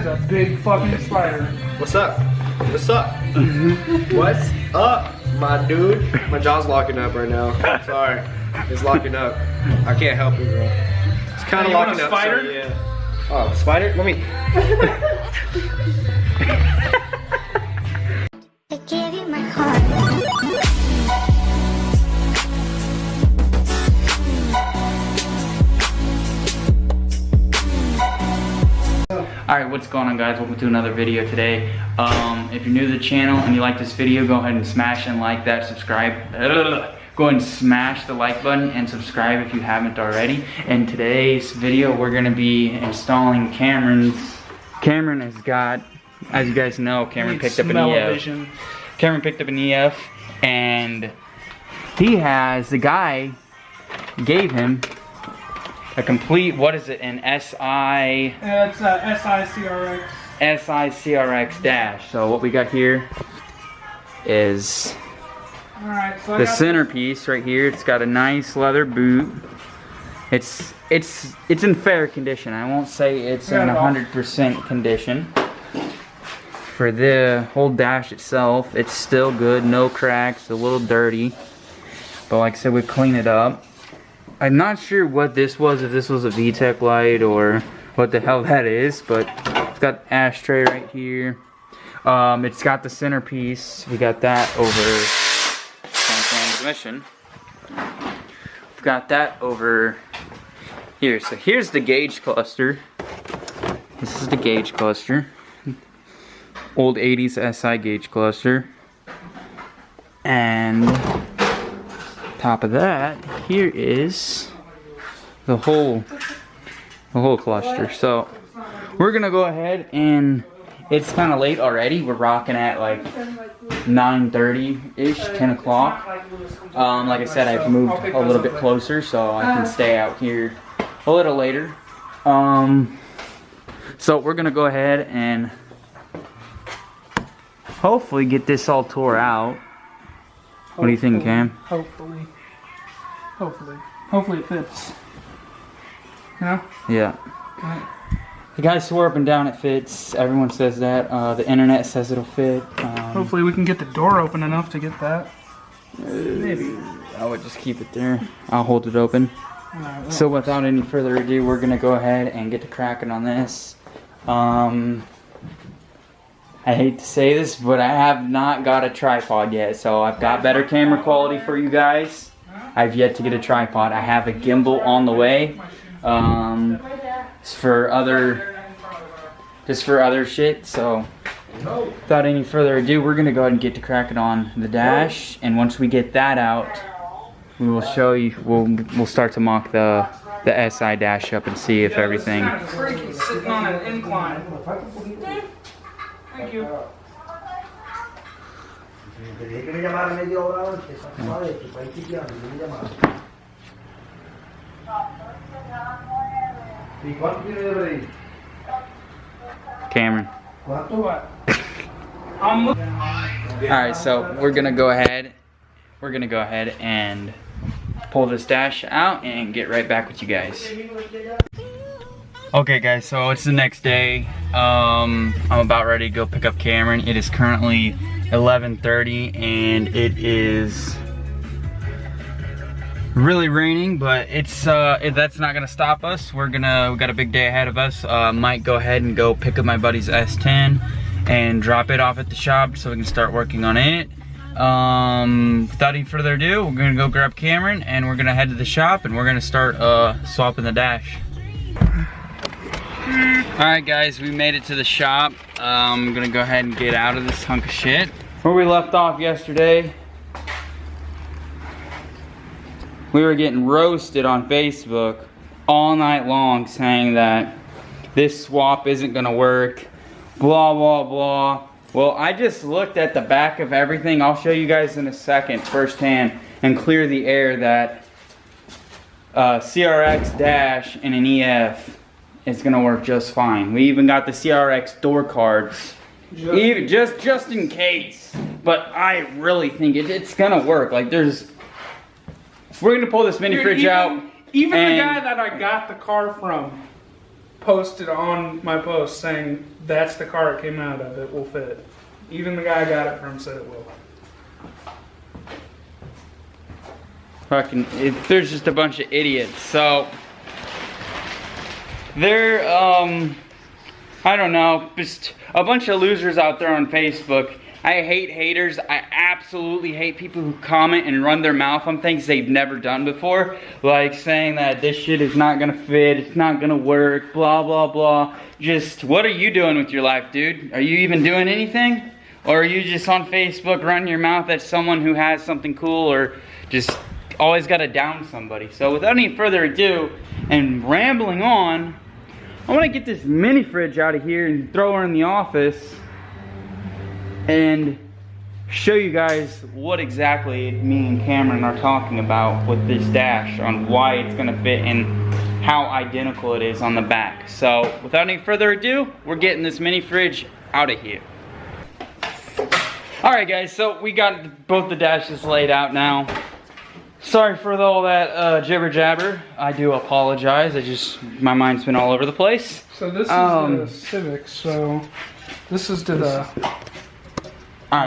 A big fucking spider. What's up? What's up? What's up, my dude? My jaw's locking up right now. Sorry. It's locking up. I can't help it, bro. It's kind of locking up. Spider? So, yeah. Oh, spider? Let me. I gave you my heart. Alright, what's going on, guys? Welcome to another video today. If you're new to the channel and you like this video, go ahead and smash and like that, subscribe. Go ahead and smash the like button and subscribe if you haven't already. In today's video, we're going to be installing Cameron. Cameron has got, as you guys know, Cameron picked up an EF. Cameron picked up an EF, and he has, the guy gave him a complete, what is it, an SI? It's SI-CRX. SI-CRX dash. So what we got here is Alright, so the centerpiece right here. It's got a nice leather boot. It's in fair condition. I won't say it's in 100% condition. For the whole dash itself, it's still good, no cracks, a little dirty. But like I said, we clean it up. I'm not sure what this was, if this was a VTEC light or what the hell that is, but it's got ashtray right here. It's got the centerpiece. We got that over transmission. We've got that over here. So here's the gauge cluster. This is the gauge cluster. Old 80s SI gauge cluster. And top of that, here is the whole cluster. So we're gonna go ahead, and it's kind of late already. We're rocking at like 9:30-ish, 10 o'clock. Like I said, I've moved a little bit closer so I can stay out here a little later. So we're gonna go ahead and hopefully get this all tore out. What do you think, Cam? Hopefully it fits. You know? Yeah. The guys swore up and down it fits. Everyone says that. The internet says it'll fit. Hopefully we can get the door open enough to get that. Maybe. I would just keep it there. I'll hold it open. So without any further ado, we're gonna go ahead and get to cracking on this. I hate to say this, but I have not got a tripod yet. So I've got better camera quality for you guys. I've yet to get a tripod. I have a gimbal on the way. Just for other shit. So without any further ado, we're gonna go ahead and get to cracking on the dash. And once we get that out, we will show you. We'll start to mock the SI dash up and see if everything. It's kind of freaky sitting on an incline. Thank you. Cameron. What? Alright, so we're gonna go ahead and pull this dash out and get right back with you guys. Okay guys, so it's the next day. I'm about ready to go pick up Cameron. It is currently 11:30 and it is really raining, but that's not gonna stop us. We got a big day ahead of us. Might go ahead and go pick up my buddy's S10 and drop it off at the shop so we can start working on it. Without any further ado, we're gonna go grab Cameron and we're gonna head to the shop and we're gonna start swapping the dash. Alright guys, we made it to the shop. I'm gonna go ahead and get out of this hunk of shit. Where we left off yesterday, we were getting roasted on Facebook all night long saying that this swap isn't gonna work, blah blah blah. Well, I just looked at the back of everything. I'll show you guys in a second firsthand and clear the air that CRX dash and an EF is gonna work just fine. We even got the CRX door cards, even just in case. But I really think it's gonna work. Like we're gonna pull this mini fridge out. Even the guy that I got the car from posted on my post saying that's the car it came out of. It will fit. Even the guy I got it from said it will. Fucking, there's just a bunch of idiots. So they're I don't know, just a bunch of losers out there on Facebook. I hate haters. I absolutely hate people who comment and run their mouth on things they've never done before. Like saying that this shit is not gonna fit, it's not gonna work, blah, blah, blah. Just, what are you doing with your life, dude? Are you even doing anything? Or are you just on Facebook running your mouth at someone who has something cool, or just always gotta down somebody? So without any further ado, and rambling on, I wanna get this mini fridge out of here and throw her in the office and show you guys what exactly me and Cameron are talking about with this dash, on why it's gonna fit and how identical it is on the back. So without any further ado, we're getting this mini fridge out of here. Alright guys, so we got both the dashes laid out now. Sorry for all that jibber jabber. I do apologize. My mind's been all over the place. So this is the Civic, so this is to the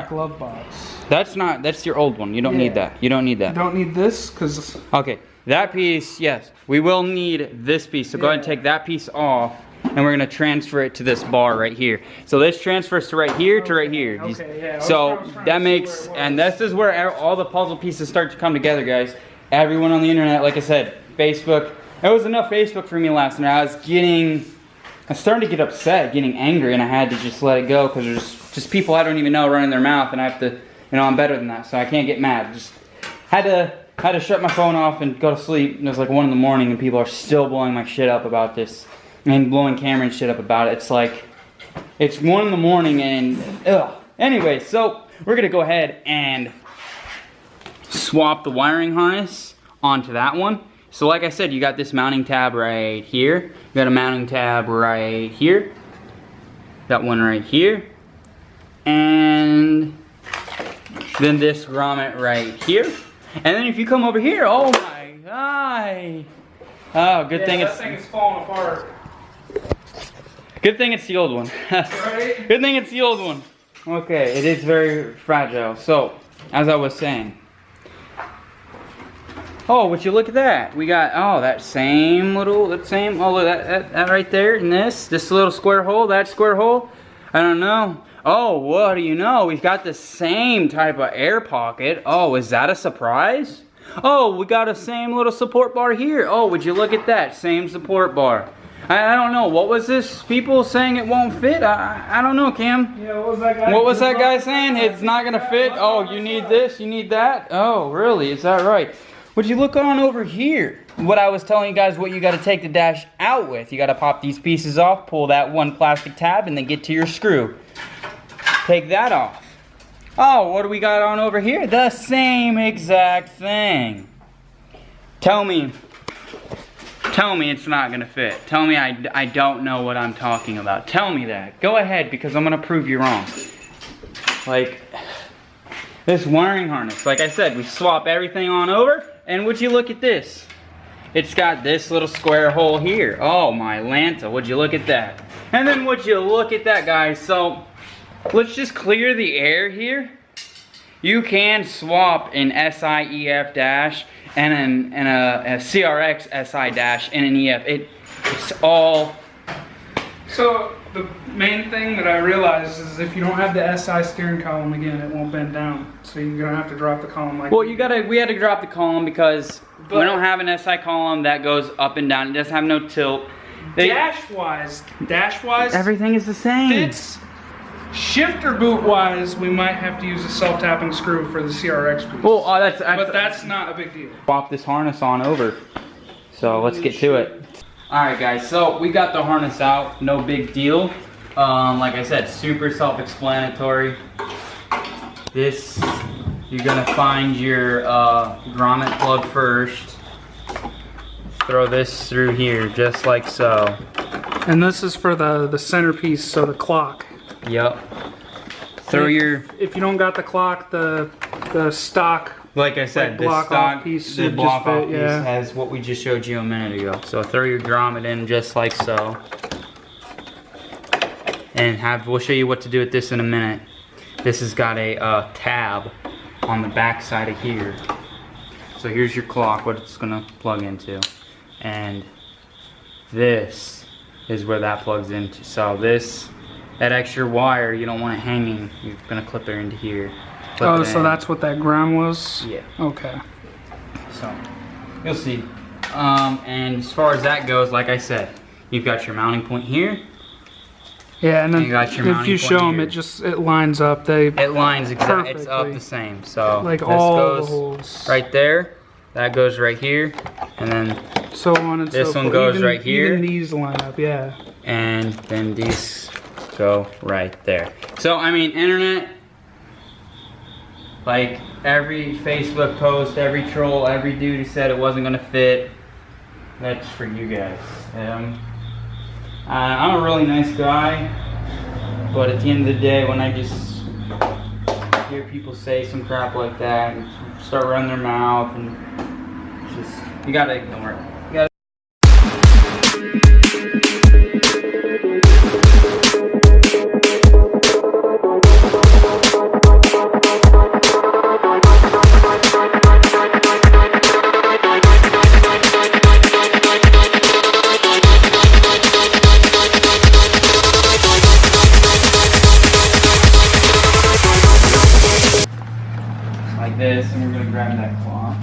glove box. That's your old one. You don't need that. You don't need that. You don't need this, because... Okay, that piece, yes. We will need this piece, so go ahead and take that piece off, and we're gonna transfer it to this bar right here. So this transfers to right here to right here. Okay, yeah. So that makes, and this is where all the puzzle pieces start to come together, guys. Everyone on the internet, like I said, Facebook. It was enough Facebook for me last night. I was starting to get upset, getting angry, and I had to just let it go, because there's just people I don't even know running their mouth, and I have to, you know, I'm better than that, so I can't get mad. Just had to shut my phone off and go to sleep, and it was like 1 in the morning, and people are still blowing my shit up about this, and blowing Cameron's shit up about it. It's like, it's 1 in the morning, and ugh. Anyway, so we're gonna go ahead and swap the wiring harness onto that one. So like I said, you got this mounting tab right here, you got a mounting tab right here, got one right here, and then this grommet right here. And then if you come over here, oh my god. Oh, good thing that thing is falling apart. Good thing it's the old one. Right? Good thing it's the old one. Okay, it is very fragile. So, as I was saying. Oh, would you look at that? We got, oh, that same, oh, look, that right there, and this little square hole, that square hole. I don't know. Oh, what do you know? We've got the same type of air pocket. Oh, is that a surprise? Oh, we got a same little support bar here. Oh, would you look at that? Same support bar. I don't know. What was this? People saying it won't fit? I don't know, Cam. Yeah, what was that guy? What was that guy saying? It's not going to fit? Oh, you need this? You need that? Oh, really? Is that right? Would you look on over here? What I was telling you guys, what you got to take the dash out with. You got to pop these pieces off, pull that one plastic tab, and then get to your screw. Take that off. Oh, what do we got on over here? The same exact thing. Tell me it's not gonna fit. Tell me I don't know what I'm talking about. Tell me that. Go ahead, because I'm gonna prove you wrong. Like, this wiring harness, like I said, we swap everything on over, and would you look at this? It's got this little square hole here. Oh my Lanta, would you look at that? And then would you look at that, guys? So, let's just clear the air here. You can swap an SI-EF dash and a CRX SI dash and an EF. It's all... So the main thing that I realized is if you don't have the SI steering column, again, it won't bend down. So you're gonna have to drop the column like. Well, we had to drop the column because we don't have an SI column that goes up and down. It doesn't have no tilt. Dash wise, everything is the same. Fits. Shifter boot wise, we might have to use a self-tapping screw for the CRX piece. Well, but that's not a big deal. Swap this harness on over. So let's get to it. Alright guys, so we got the harness out, no big deal. Like I said, super self-explanatory. This, you're gonna find your grommet plug first. Throw this through here, just like so. And this is for the centerpiece, so the clock. Yep. If you don't got the clock, the stock. Like I said, block off piece has what we just showed you a minute ago. So throw your grommet in just like so. and we'll show you what to do with this in a minute. This has got a tab on the back side of here. So here's your clock, what it's gonna plug into. And this is where that plugs into. So that extra wire, you don't want it hanging. You're gonna clip it into here. Oh, so that's what that ground was? Yeah. Okay. So, you'll see. And as far as that goes, like I said, you've got your mounting point here. Yeah, and then You got your if mounting you point show them, here. it lines up. It lines exactly. It's up Perfectly. the same. So Like this all goes the holes. right there. That goes right here, and then So on and this so one forth. goes Even- right here. Even these line up, yeah. and then these go right there. So I mean, internet. Like every Facebook post, every troll, every dude who said it wasn't gonna fit, that's for you guys. I'm a really nice guy, but at the end of the day, when I just hear people say some crap like that and start running their mouth, and just you gotta ignore it. You gotta like this, and we're gonna grab that cloth.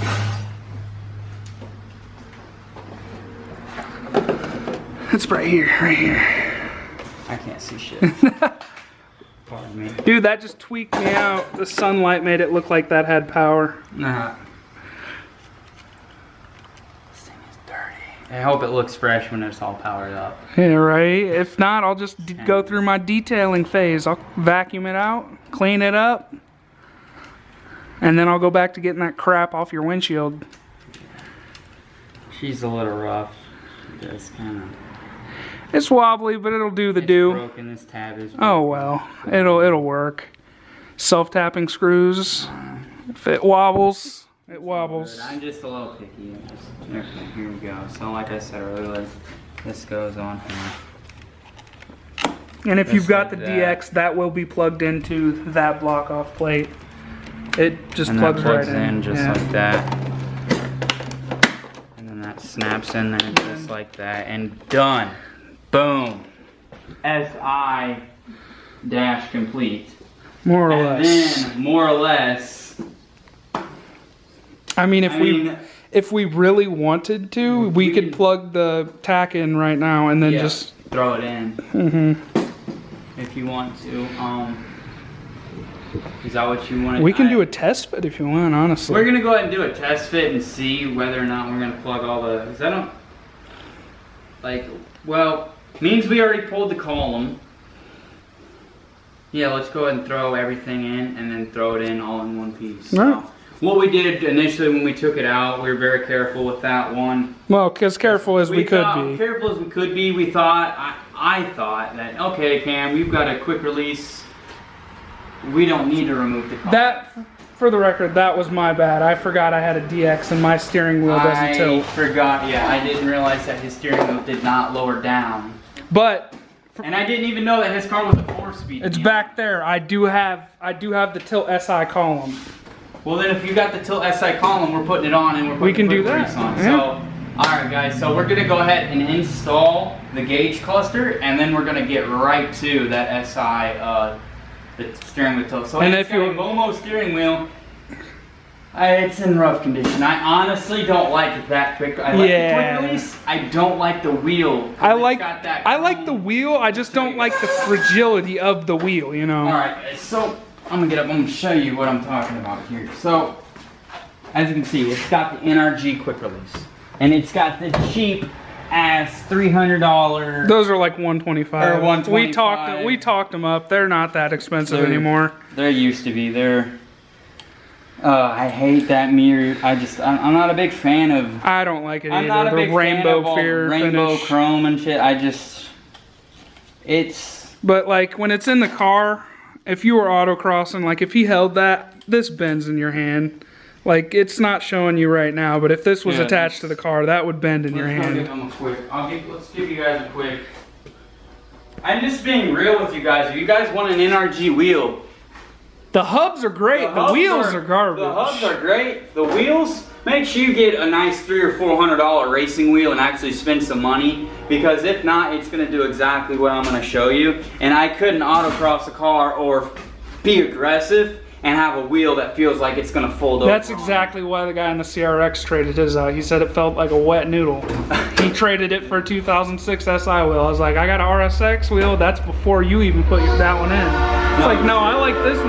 It's right here, right here. I can't see shit. Pardon me. Dude, that just tweaked me out. The sunlight made it look like that had power. Nah. This thing is dirty. I hope it looks fresh when it's all powered up. Yeah, right? If not, I'll just go through my detailing phase. I'll vacuum it out, clean it up, and then I'll go back to getting that crap off your windshield. She's a little rough. It does kind of. It's wobbly, but it'll do the do. Broken. This tab is. Oh well, it'll work. Self-tapping screws. If it wobbles, it wobbles. I'm just a little picky. Here we go. So like I said earlier, this goes on here. And if you've got the Just like that. DX, that will be plugged into that block-off plate. It just And plugs that plugs right in just yeah. like that. And then that snaps in there just like that. And done. Boom. SI dash complete. More or And less. then, more or less, I mean, I mean- if we really wanted to, we could plug the tack in right now and then yeah, just. throw it in Mm-hmm. if you want to. Is that what you want to We can do a test fit if you want, honestly. We're gonna go ahead and do a test fit and see whether or not we're gonna plug all the. Cause I don't like. Well, means we already pulled the column. Yeah, let's go ahead and throw everything in and then throw it in all in one piece. So, Right. what we did initially when we took it out, we were very careful with that one. Well, as careful as we could thought, be. Careful as we could be. We thought, I thought that, okay, Cam, we've got a quick release. We don't need to remove the column. That, for the record, that was my bad. I forgot I had a DX and my steering wheel doesn't I tilt. forgot, yeah, I didn't realize that his steering wheel did not lower down. But And I didn't even know that his car was a 4-speed. it's back there. I do have the tilt SI column. Well, then if you got the tilt SI column, we're putting it on and we're putting We can the do quick that, release on. yeah. So, alright guys, so we're gonna go ahead and install the gauge cluster, and then we're gonna get right to that SI, the steering wheel tilt. So And it's if got a you- Momo steering wheel. It's in rough condition. I honestly don't like that quick. I like Yeah. the quick release. I don't like the wheel. 'cause I it's like got that the chrome. wheel. I just don't like the fragility of the wheel, you know. Alright, so I'm gonna get up. I'm gonna show you what I'm talking about here. So, as you can see, it's got the NRG quick release, and it's got the cheap ass $300. Those are like 125. Or 125. We talked them up. They're not that expensive They're- anymore. They used to be. I hate that mirror. I'm not a big fan of. I don't like it I'm either. not a The big rainbow fan of all fear rainbow finish. chrome and shit. It's. But like when it's in the car, if you were autocrossing, like if he held that, this bends in your hand. Like it's not showing you right now, but if this was Yeah, attached to the car, that would bend in your Let's go hand. give them a quick. Let's give you guys a quick I'm just being real with you guys. If you guys want an NRG wheel, The hubs are great. The wheels are garbage. The hubs are great. The wheels, make sure you get a nice $300 or $400 racing wheel and actually spend some money, because if not, it's gonna do exactly what I'm gonna show you. And I couldn't autocross a car or be aggressive and have a wheel that feels like it's gonna fold over. That's exactly why the guy in the CRX traded his out. He said it felt like a wet noodle. He traded it for a 2006 SI wheel. I was like, I got an RSX wheel. That's before you even put that one in. It's like, no, I like this one.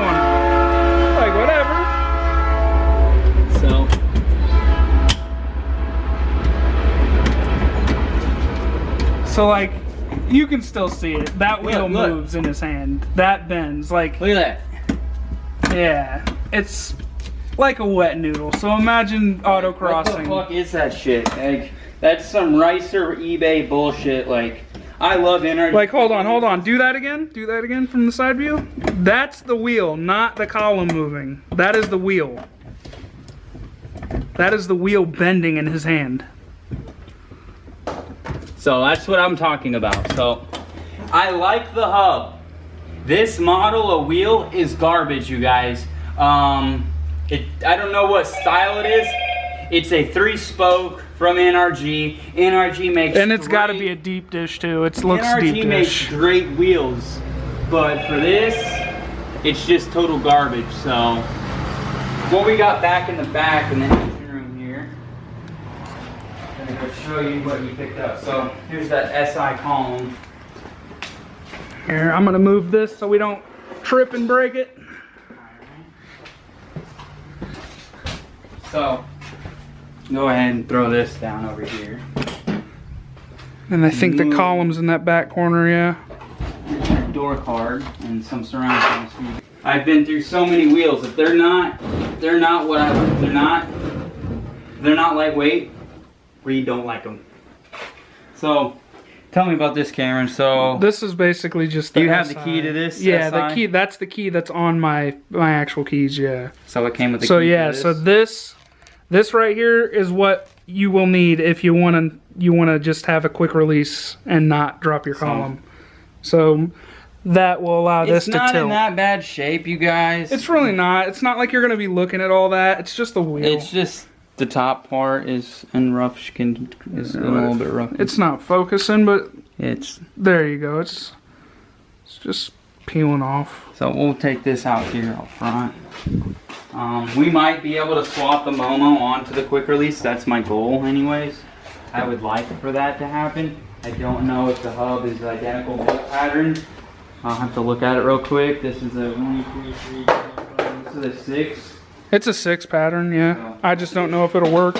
Like, whatever. So like, you can still see it. That wheel moves in his hand. That bends. Like, look at that. Yeah, it's like a wet noodle. So imagine autocrossing. What the fuck is that shit? Like, that's some Ricer eBay bullshit. Like, I love NRG. Like, hold on. Do that again. Do that again from the side view. That's the wheel, not the column moving. That is the wheel. That is the wheel bending in his hand. So that's what I'm talking about. So I like the hub. This model of wheel is garbage, you guys. I don't know what style it is. It's a 3-spoke from NRG. NRG makes and it's got to be a deep dish too. It looks NRG deep dish. makes great wheels, but for this, it's just total garbage. So what we got back in the back in the engine room here, I'm gonna show you what you picked up. So here's that SI column. Here, I'm gonna move this so we don't trip and break it. So, go ahead and throw this down over here. And I think the column's in that back corner, yeah. Door card and some surround sound. I've been through so many wheels. If they're not lightweight, we don't like them. So, tell me about this, Cameron. So this is basically just the you have SI. the key to this? Yeah, SI? the key. That's the key that's on my actual keys. Yeah. So it came with the so key. Yeah. To So this right here is what you will need if you want to just have a quick release and not drop your column. So that will allow this to tilt. It's not in that bad shape, you guys. It's really not. It's not like you're going to be looking at all that. It's just the wheel. It's just the top part is in rough skin. Is a little bit rough. It's not focusing, but it's there. You go. It's just peeling off. So we'll take this out here up front. We might be able to swap the Momo onto the quick release. That's my goal, anyways. I would like for that to happen. I don't know if the hub is identical bolt pattern. I'll have to look at it real quick. This is a 1, 2, 3, 4, 5. This is a 6. It's a 6 pattern, yeah. I just don't know if it'll work.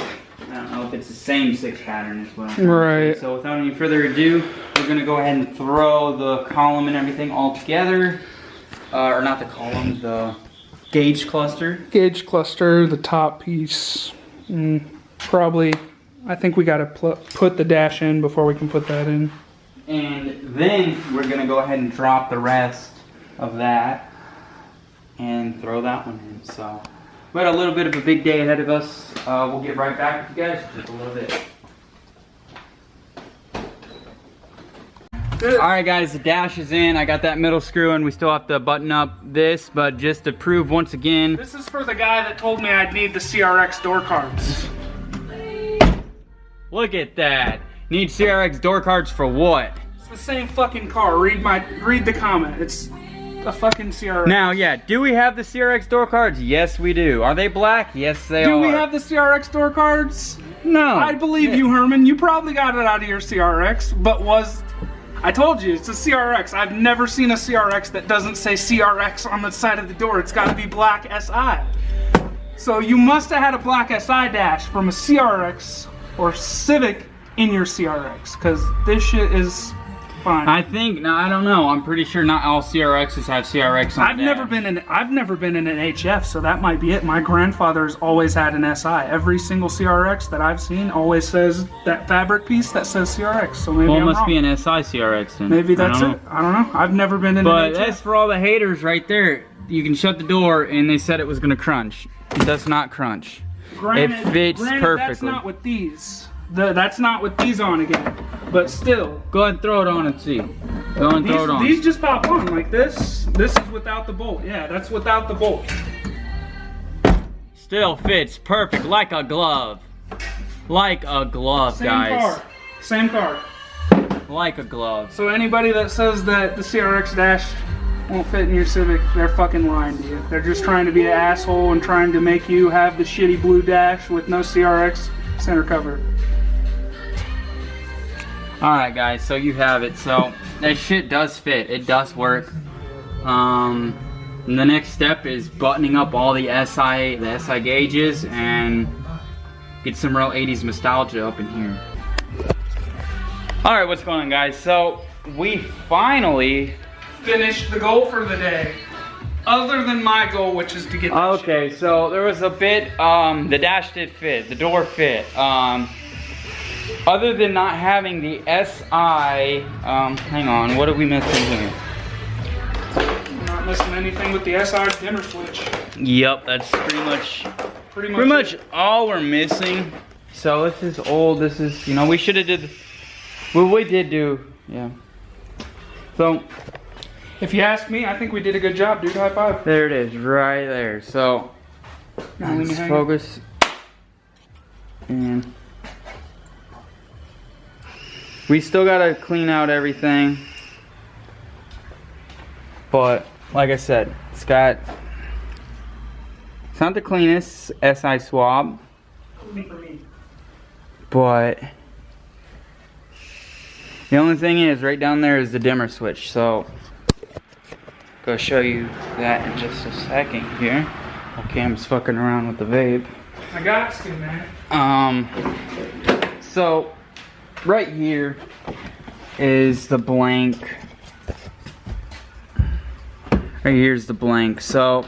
I don't know if it's the same 6 pattern as well. Right. So without any further ado, we're gonna go ahead and throw the column and everything all together. Or not the column, the gauge cluster. Gauge cluster, the top piece. Probably, I think we gotta put the dash in before we can put that in. And then we're gonna go ahead and drop the rest of that and throw that one in. So we had a little bit of a big day ahead of us. We'll get right back with you guys in just a little bit. Alright guys, the dash is in. I got that middle screw and we still have to button up this, but just to prove once again. This is for the guy that told me I'd need the CRX door cards. Look at that. Need CRX door cards for what? It's the same fucking car. Read the comment. It's a fucking CRX. Now, yeah, do we have the CRX door cards? Yes, we do. Are they black? Yes, they are. Do we have the CRX door cards? No. I believe you, Herman. You probably got it out of your CRX, but I told you, it's a CRX. I've never seen a CRX that doesn't say CRX on the side of the door. It's got to be black SI. So you must have had a black SI dash from a CRX or Civic in your CRX, because this shit is fine. I think, no, I don't know. I'm pretty sure not all CRXs have CRX on I've never been in an HF, so that might be it. My grandfather's always had an SI. Every single CRX that I've seen always says that fabric piece that says CRX. So maybe well, it I'm must wrong. be an SI CRX then. Maybe that's it. I don't know. I've never been in an HF. But that's for all the haters right there. You can shut the door and they said it was gonna crunch. It does not crunch. Granted, it fits perfectly. That's not with these. That's not with these on again. But still. Go ahead and throw it on and see. Go ahead and throw it on. These just pop on like this. This is without the bolt. Yeah, that's without the bolt. Still fits perfect like a glove. Like a glove, guys. Same car. Like a glove. So anybody that says that the CRX dash won't fit in your Civic, they're fucking lying to you. They're just trying to be an asshole and trying to make you have the shitty blue dash with no CRX center cover. Alright guys, so you have it. So that shit does fit. It does work. The next step is buttoning up all the SI gauges and get some real 80s nostalgia up in here. Alright, what's going on guys? So we finally finished the goal for the day. Other than my goal, which is to get that okay, shit. So there was a bit, the dash did fit, the door fit. Other than not having the SI, hang on, what are we missing here? We're not missing anything with the SI dimmer switch. Yep, that's pretty much all we're missing. So this is old, this is, you know, we should have did, well, we did do, yeah. So, if you ask me, I think we did a good job, dude. High five. there it is, right there. So, let's focus. And we still gotta clean out everything. But, like I said, it's not the cleanest SI swab. But the only thing is, right down there is the dimmer switch. So, go show you that in just a second here. While Cam's fucking around with the vape. I got to, man. So, right here is the blank. Right here's the blank. So,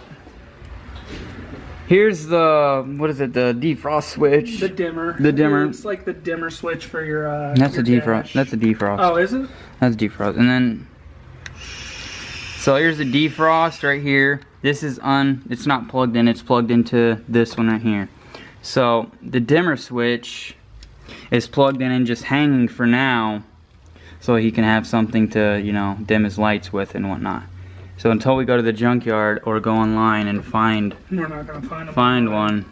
here's the, what is it, the defrost switch? The dimmer. The dimmer. It's like the dimmer switch for your, that's your a defrost. dash. That's a defrost. Oh, is it? That's defrost. And then, so here's the defrost right here. This is it's not plugged in, it's plugged into this one right here. So the dimmer switch is plugged in and just hanging for now, so he can have something to, you know, dim his lights with and whatnot. So until we go to the junkyard or go online and find We're not gonna find one.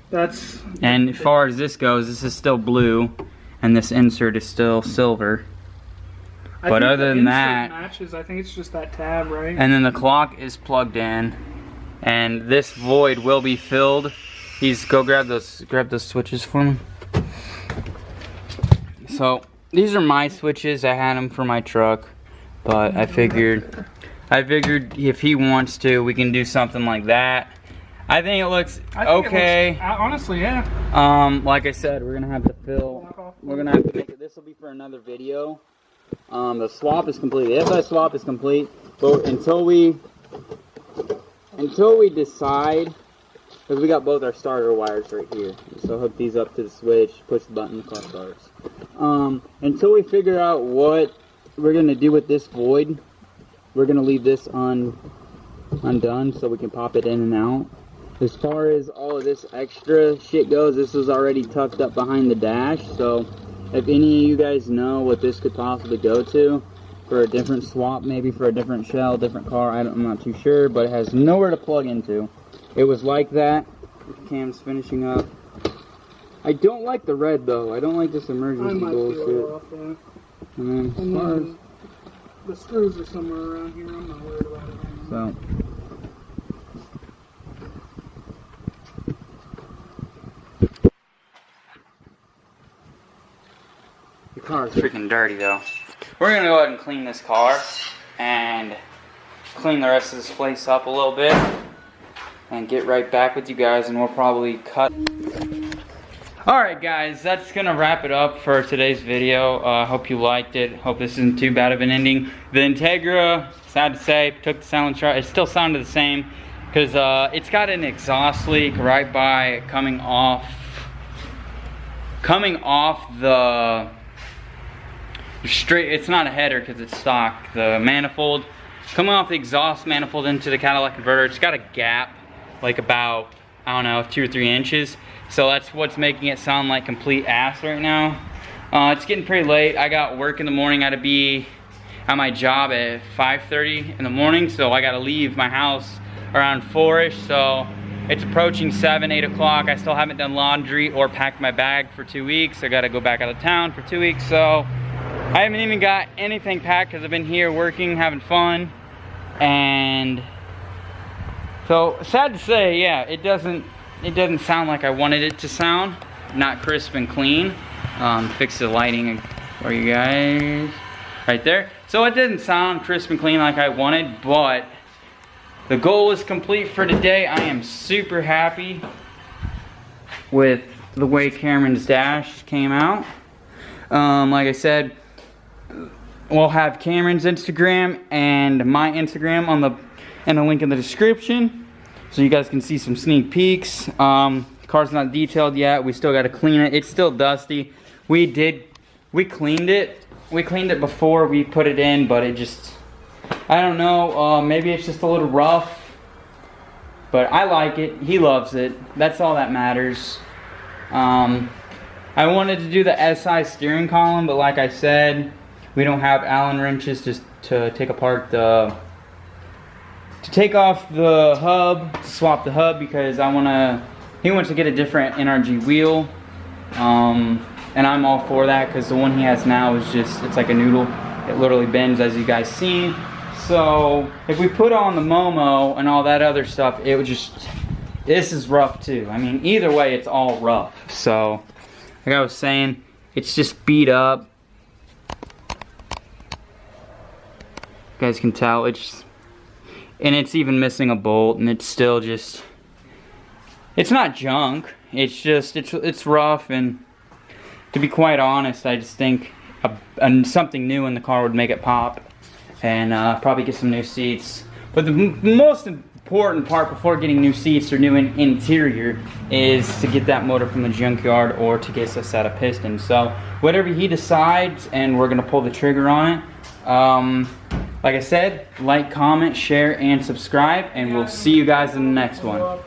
That's. And as far as this goes, this is still blue, and this insert is still silver. But other than that, matches. I think it's just that tab, right? And then the clock is plugged in, and this void will be filled. Go grab those switches for me. So these are my switches. I had them for my truck, but I figured if he wants to, we can do something like that. I think it looks okay. Honestly, yeah. Like I said, we're gonna have to fill. We're gonna have to make it. This will be for another video. The swap is complete. The SI swap is complete, but until we decide, because we got both our starter wires right here, so hook these up to the switch, push the button, the car starts. Until we figure out what we're gonna do with this void, we're gonna leave this undone so we can pop it in and out. As far as all of this extra shit goes, this was already tucked up behind the dash, so if any of you guys know what this could possibly go to, for a different swap, maybe for a different shell, different car, I'm not too sure, but it has nowhere to plug into. It was like that. Cam's finishing up. I don't like the red though. I don't like this emergency bullshit. And then as far as the screws are somewhere around here. I'm not worried about it. So. The car is freaking dirty though. We're gonna go ahead and clean this car and clean the rest of this place up a little bit and get right back with you guys, and we'll probably cut. Alright guys, that's gonna wrap it up for today's video. Hope you liked it. Hope this isn't too bad of an ending. The Integra, sad to say, took the silencer out. It still sounded the same because it's got an exhaust leak right by coming off the straight. It's not a header because it's stock. The manifold coming off the exhaust manifold into the catalytic converter. It's got a gap like about I don't know, 2 or 3 inches. So that's what's making it sound like complete ass right now. It's getting pretty late. I got work in the morning. I gotta be at my job at 5:30 in the morning, so I gotta leave my house around 4-ish. So it's approaching 7, 8 o'clock. I still haven't done laundry or packed my bag for 2 weeks. I gotta go back out of town for 2 weeks, so I haven't even got anything packed because I've been here working, having fun. And so sad to say, yeah, it doesn't sound like I wanted it to sound. Not crisp and clean. Fix the lighting for you guys right there. So it didn't sound crisp and clean like I wanted, but the goal is complete for today. I am super happy with the way Cameron's dash came out. Like I said, we'll have Cameron's Instagram and my Instagram in the link in the description, so you guys can see some sneak peeks. The car's not detailed yet. We still got to clean it. It's still dusty. We cleaned it. We cleaned it before we put it in, but it just, I don't know, maybe it's just a little rough, but I like it. He loves it. That's all that matters. I wanted to do the SI steering column, but like I said, we don't have Allen wrenches just to take apart to take off the hub, to swap the hub, because he wants to get a different NRG wheel. And I'm all for that, because the one he has now is just, it's like a noodle. It literally bends, as you guys seen. So if we put on the Momo and all that other stuff, it would just, this is rough too. I mean, either way, it's all rough. So like I was saying, it's just beat up. You guys can tell it's even missing a bolt, and it's still just, it's not junk. It's just, it's rough, and to be quite honest, I just think something new in the car would make it pop, and probably get some new seats. But the most important part before getting new seats or new interior is to get that motor from the junkyard, or to get a set of pistons. So whatever he decides, and we're gonna pull the trigger on it. Like I said, like, comment, share, and subscribe, and we'll see you guys in the next one.